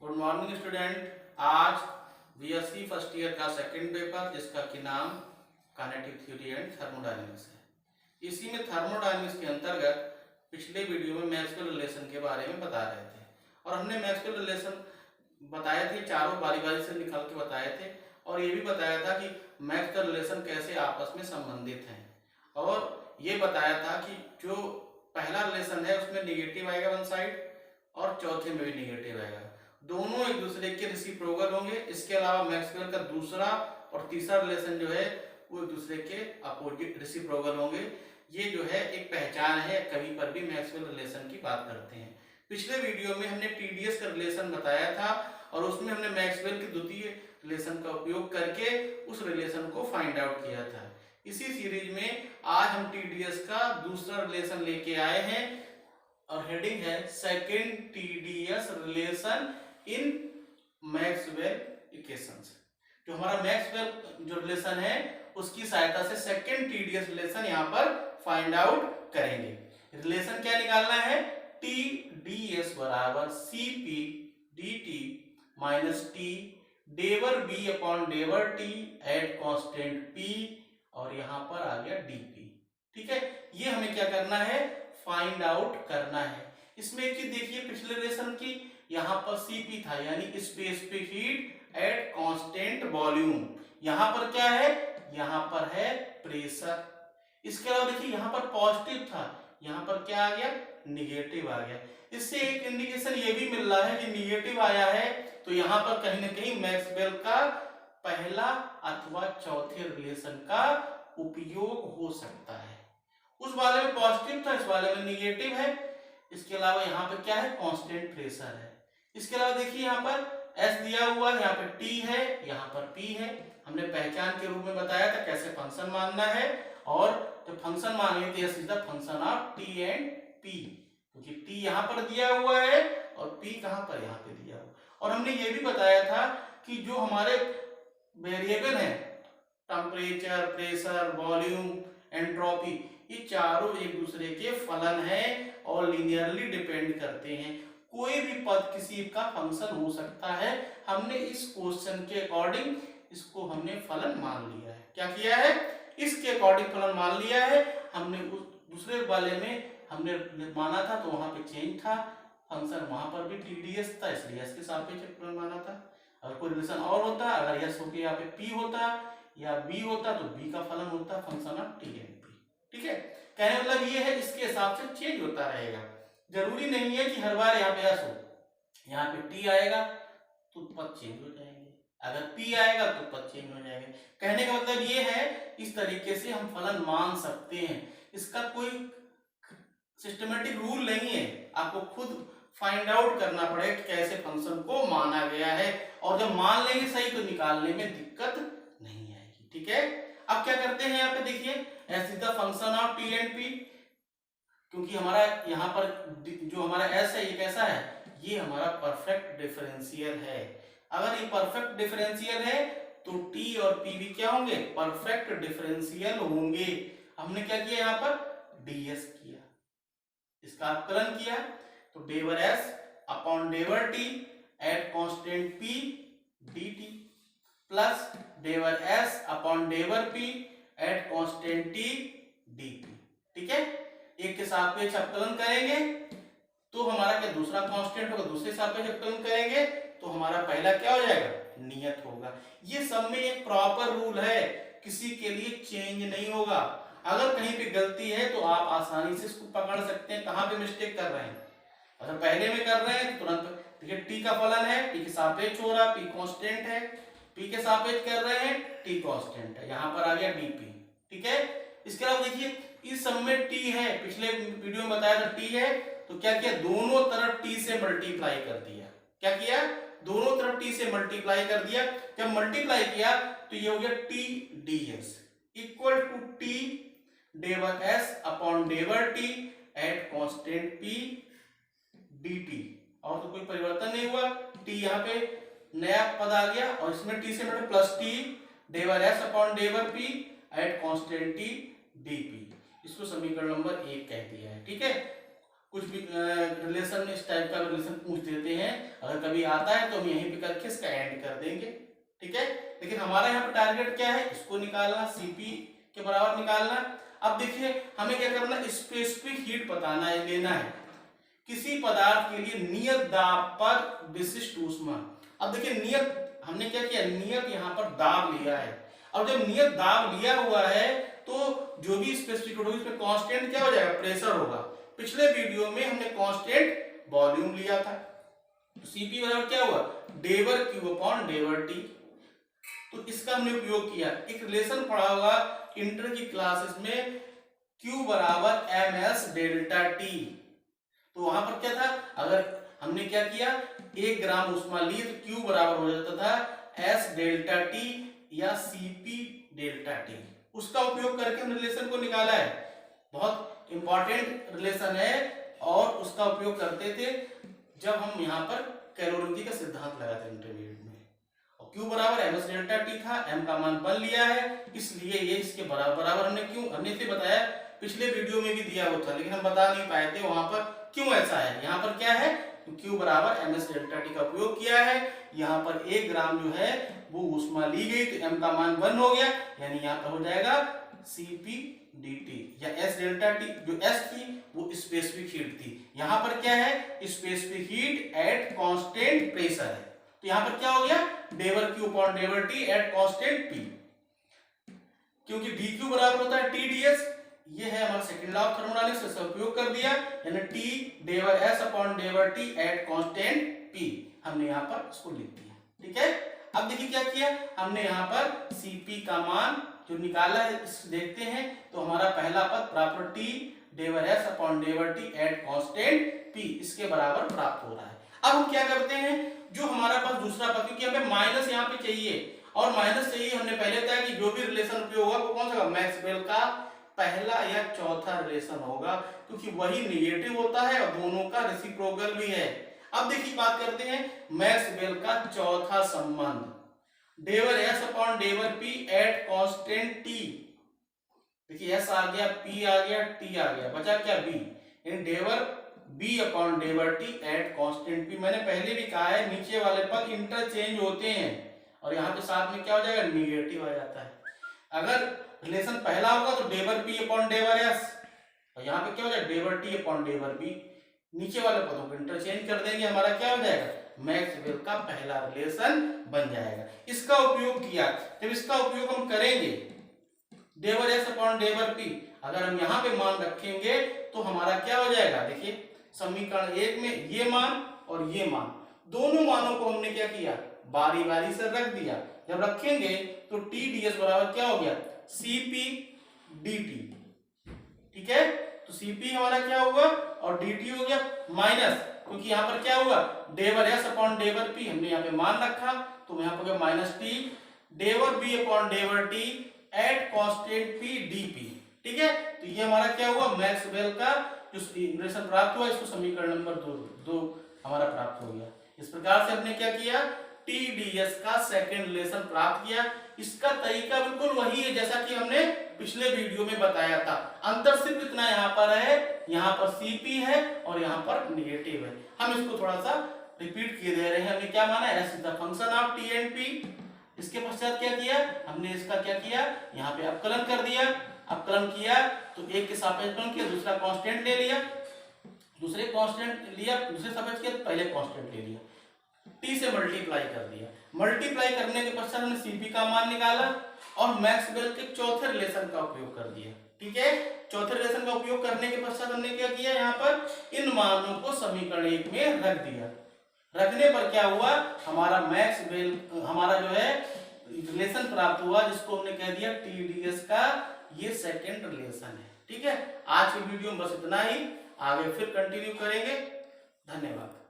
Good morning student. आज BSc first year का second paper जिसका कि नाम काइनेटिक थ्योरी एंड थर्मोडायनेमिक्स है। इसी में थर्मोडायनेमिक्स के अंतर्गत पिछले वीडियो में मैक्सवेल रिलेशन के बारे में बता रहे थे और हमने मैक्सवेल रिलेशन बताए थे, चारों बारी बारी से निकल के बताए थे और ये भी बताया था कि मैक्सवेल रिलेशन कैसे आपस में संबंधित हैं और ये बताया था कि जो पहला रिलेशन है उसमें निगेटिव आएगा वन साइड और चौथे में भी निगेटिव आएगा, दोनों एक दूसरे के रेसिप्रोकल होंगे। इसके अलावा मैक्सवेल का दूसरा और तीसरा रिलेशन जो है वो एक दूसरे के अपोजिट रेसिप्रोकल होंगे। ये जो है एक पहचान है, कभी पर भी मैक्सवेल रिलेशन की बात करते हैं। पिछले वीडियो में हमने टीडीएस का रिलेशन बताया था और उसमें हमने मैक्सवेल के द्वितीय रिलेशन का उपयोग करके उस रिलेशन को फाइंड आउट किया था। इसी सीरीज में आज हम टीडीएस का दूसरा रिलेशन लेके आए हैं और हेडिंग है second TDS relation in Maxwell equations. जो हमारा मैक्सवेल जो रिलेशन है उसकी सहायता से सेकेंड टीडीएस रिलेशन यहाँ पर फाइंड आउट करेंगे। रिलेशन क्या निकालना है? टी डी एस बराबर C P D T minus T डेवर बी अपॉन डेवर टी एट कांस्टेंट पी और यहाँ पर आ गया डीपी। ठीक है, ये हमें क्या करना है? फाइंड आउट करना है। इसमें एक चीज देखिए, पिछले रिलेशन की यहाँ पर सीपी था यानी specific heat at constant volume. यहाँ पर क्या है? यहाँ पर है प्रेशर। इसके अलावा देखिए यहाँ पर पॉजिटिव था, यहाँ पर क्या आ गया? निगेटिव आ गया। इससे एक इंडिकेशन ये भी मिल रहा है कि निगेटिव आया है तो यहाँ पर कहीं ना कहीं मैक्सवेल का पहला अथवा चौथे रिलेशन का उपयोग हो सकता है। उस वाले में पॉजिटिव था, इस वाले में निगेटिव है। इसके अलावा यहाँ पे क्या है? कांस्टेंट प्रेशर है। इसके अलावा देखिए यहाँ पर S दिया हुआ है, यहाँ पे T है, यहाँ पर P है। हमने पहचान के रूप में बताया था कैसे फंक्शन मानना है और जब फंक्शन मानेंगे तो यह सीधा function of T and P, क्योंकि T यहाँ पर दिया हुआ है और P कहाँ पर? यहाँ पे दिया हुआ। और हमने ये भी बताया था कि जो हमारे वेरिएबल है टेम्परेचर, प्रेशर, वॉल्यूम, एंट्रोपी, ये चारों एक दूसरे के फलन हैं और लीनियरली डिपेंड करते हैं। कोई भी पद किसी का फंक्शन हो सकता है। हमने इस क्वेश्चन के अकॉर्डिंग इसको हमने फलन मान लिया है। क्या किया है? इसके अकॉर्डिंग फलन मान लिया है। हमने उस दूसरे वाले में हमने माना था तो वहां पे चेंज था, फंक्शन वहां पर भी टीडीएस था इसलिए इसके सापेक्ष फलन माना था। अगर कोई रिलेशन और होता, अगर यस होके यहाँ पे पी होता या बी होता तो बी का फलन होता function of T and P. ठीक है, कहने मतलब ये है इसके हिसाब से चेंज होता रहेगा। जरूरी नहीं है कि हर बार यहाँ पे एस हो, यहाँ पे टी आएगा तो पद चेंज हो जाएंगे, अगर पी आएगा तो पद चेंज हो जाएंगे। कहने का मतलब ये है इस तरीके से हम फलन मान सकते हैं। इसका कोई सिस्टमेटिक रूल नहीं है, आपको खुद फाइंड आउट करना पड़ेगा कि कैसे फंक्शन को माना गया है और जब मान लेंगे सही तो निकालने में दिक्कत नहीं आएगी। ठीक है, अब क्या करते हैं यहाँ पे देखिए S is the function of T and P, क्योंकि हमारा यहाँ पर जो हमारा एस है ये कैसा है? ये हमारा परफेक्ट डिफरेंशियल है। अगर ये परफेक्ट डिफरेंशियल है तो टी और पी भी क्या होंगे? परफेक्ट डिफरेंशियल होंगे। हमने क्या किया? यहाँ पर डीएस किया, इसका अवकलन किया तो डेवर एस अपॉन डेवर T at constant P dt plus डेवर एस अपॉन डेवर P at constant T dp। ठीक है, एक के सापेक्ष अवकलन करेंगे तो हमारा क्या दूसरा कांस्टेंट होगा, दूसरे सापेक्ष अवकलन करेंगे तो हमारा पहला क्या हो जाएगा? नियत होगा। ये सब में एक प्रॉपर रूल है, किसी के लिए चेंज नहीं होगा। अगर कहीं पे गलती है तो आप आसानी से इसको पकड़ सकते हैं कहाँ पे मिस्टेक कर रहे हैं। अगर पहले में कर रहे हैं तो तुरंत देखिए टी का फलन है, टी के सापेक्ष हो रहा, पी कांस्टेंट है, पी के सापेक्ष कर रहे हैं, टी कांस्टेंट है, यहाँ पर आ गया डीपी। ठीक है, इसके अलावा देखिए इस सब में टी है, पिछले वीडियो में बताया था टी है तो क्या किया? दोनों तरफ टी से मल्टीप्लाई कर दिया। क्या किया? दोनों तरफ टी से मल्टीप्लाई कर दिया। जब मल्टीप्लाई किया तो ये हो गया T D S equal to T डेवर एस अपॉन डेवर T at constant P dt। और तो कोई परिवर्तन नहीं हुआ, t यहाँ पे नया पद आ गया और इसमें t से मतलब प्लस टी डेवर एस अपॉन डेवर p at constant t dp। इसको समीकरण नंबर 1 कह दिया है। ठीक है, कुछ भी रिलेशन इस टाइप का रिलेशन पूछ देते हैं, अगर कभी आता है तो हम यहीं पे करके इसका एंड कर देंगे, ठीक है। लेकिन हमारा यहाँ पे टारगेट क्या है, इसको निकालना, Cp के बराबर निकालना। अब देखिए हमें क्या करना, स्पेसिफिक हीट बताना है, लेना है किसी पदार्थ के लिए नियत दाब पर विशिष्ट ऊष्मा। अब देखिए नियत, हमने क्या किया, नियत यहाँ पर दाब लिया है। अब जब नियत दाब लिया हुआ है तो जो भी स्पेसिफिक होगी उसमें कांस्टेंट क्या हो जाएगा, प्रेशर होगा। पिछले वीडियो में हमने कांस्टेंट वॉल्यूम लिया था, तो Cp बराबर क्या हुआ, डेवर क्यू अपॉन डेवर टी। तो इसका हमने उपयोग किया, एक रिलेशन पढ़ा होगा इंटर की क्लासेस में, Q बराबर ms डेल्टा टी। तो वहां पर क्या था, अगर हमने क्या किया, 1 ग्राम ऊष्मा ली तो Q बराबर हो जाता था S डेल्टा टी या Cp डेल्टा टी। उसका उपयोग करके हम रिलेशन को निकाला है, बहुत इंपॉर्टेंट रिलेशन है, और उसका उपयोग करते थे जब हम यहाँ पर कैलोरीमेट्री का सिद्धांत लगाते इंटरमीडिएट में। और Q बराबर ms डेल्टा टी था, m का मान 1 लिया है, इसलिए ये इसके बराबर हमने क्यों, हमने इसे बताया पिछले वीडियो में भी दिया हुआ था, लेकिन हम बता नहीं पाए थे वहां पर क्यों ऐसा है। यहाँ पर क्या है, Q बराबर ms डेल्टा टी का उपयोग किया है। यहाँ पर 1 ग्राम जो है वो ऊष्मा ली गई तो m का मान 1 हो गया, यानी यहाँ पर हो जाएगा Cp dt, या S डेल्टा टी जो S थी वो स्पेसिफिक हीट थी। यहाँ पर क्या है, specific heat at constant pressure है, तो यहाँ पर क्या हो गया, डेवर Q अपॉन डेवर T एट कांस्टेंट P, क्योंकि dQ बराबर होता है TdS। ये है हमारा सेकंड लॉ ऑफ थर्मोडायनामिक्स, इसका उपयोग कर दिया, यानी T डेवर S अपॉन डेवर T एट कांस्टेंट P, हमने यहाँ पर इसको लिख दिया, ठीक है। अब देखिए क्या किया हमने, यहाँ पर Cp का मान जो निकाला है इस देखते हैं, तो हमारा पहला पद बराबर T डेवर S अपॉन डेवर T एट कांस्टेंट P, इसके बराबर प्राप्त हो रहा है। अब हम क्या करते हैं, जो हमारा पास दूसरा पद, क्योंकि हमें माइनस यहाँ पे चाहिए और माइनस चाहिए, हमने पहले बताया कि जो भी रिलेशन उपयोग होगा वो कौन सा, मैक्सवेल का पहला या चौथा रिलेशन होगा, क्योंकि वही नेगेटिव होता है और दोनों का रेसिप्रोकल भी है। अब देखिए बात करते हैं मैक्सवेल का चौथा संबंध, डेवर S अपॉन डेवर P एट कांस्टेंट T। देखिए S आ गया, P आ गया, T आ गया, बचा क्या, B, यानी डेवर B अपॉन डेवर T एट कांस्टेंट P। मैंने पहले भी कहा है नीचे वाले पद इंटरचेंज होते हैं और यहाँ पे साथ में क्या हो जाएगा, निगेटिव आ जाता है। अगर रिलेशन पहला होगा तो डेवर P अपॉन डेवर S, और यहाँ पे क्या हो जाएगा, डेवर T अपॉन डेवर B। नीचे वाले पदों को इंटरचेंज कर देंगे, हमारा क्या हो जाएगा, मैक्सवेल का पहला रिलेशन बन जाएगा। इसका उपयोग किया, जब इसका उपयोग हम करेंगे डेवर S अपॉन डेवर P, अगर हम यहाँ पे मान रखेंगे तो हमारा क्या हो जाएगा, देखिए समीकरण 1 में ये मान और ये मान, दोनों मानों को हमने क्या किया, बारी बारी से रख दिया। जब रखेंगे तो TdS बराबर क्या हो गया, Cp dt, ठीक है। तो Cp हमारा क्या हुआ और dt हो गया माइनस, क्योंकि यहाँ पर क्या हुआ, डेवर S अपॉन डेवर P हमने यहाँ पे मान रखा, तो यहाँ पर माइनस T डेवर B अपॉन डेवर T at constant P dP, ठीक है। तो ये हमारा क्या हुआ, मैक्सवेल का जो रिलेशन प्राप्त हुआ, इसको समीकरण नंबर 2 हमारा प्राप्त हो गया। इस प्रकार से हमने क्या किया, TdS का सेकंड रिलेशन प्राप्त किया। इसका तरीका बिल्कुल वही है जैसा कि हमने पिछले वीडियो में बताया था, अंतर सिर्फ इतना यहाँ पर है, यहाँ पर Cp है और यहाँ पर निगेटिव है। हम इसको थोड़ा सा रिपीट किए दे रहे हैं। हमने क्या माना, S is the function of T and P। इसके पश्चात क्या किया हमने, इसका क्या किया, यहाँ पे अवकलन कर दिया। अवकलन किया तो एक के सापेक्ष अवकलन किया, दूसरा कांस्टेंट ले लिया, दूसरे कांस्टेंट लिया, दूसरे सापेक्ष किया, पहले कांस्टेंट ले लिया, T से मल्टीप्लाई कर दिया। मल्टीप्लाई करने के पश्चात हमने Cp का मान निकाला और मैक्सवेल के चौथे रिलेशन का उपयोग कर दिया, ठीक है। चौथे रिलेशन का उपयोग करने के पश्चात हमने क्या किया, यहाँ पर इन मानों को समीकरण 1 में रख दिया। रखने पर क्या हुआ, हमारा मैक्सवेल हमारा जो है रिलेशन प्राप्त हुआ, जिसको हमने कह दिया TdS का ये सेकंड रिलेशन है, ठीक है। आज की वीडियो में बस इतना ही, आगे फिर कंटिन्यू करेंगे। धन्यवाद।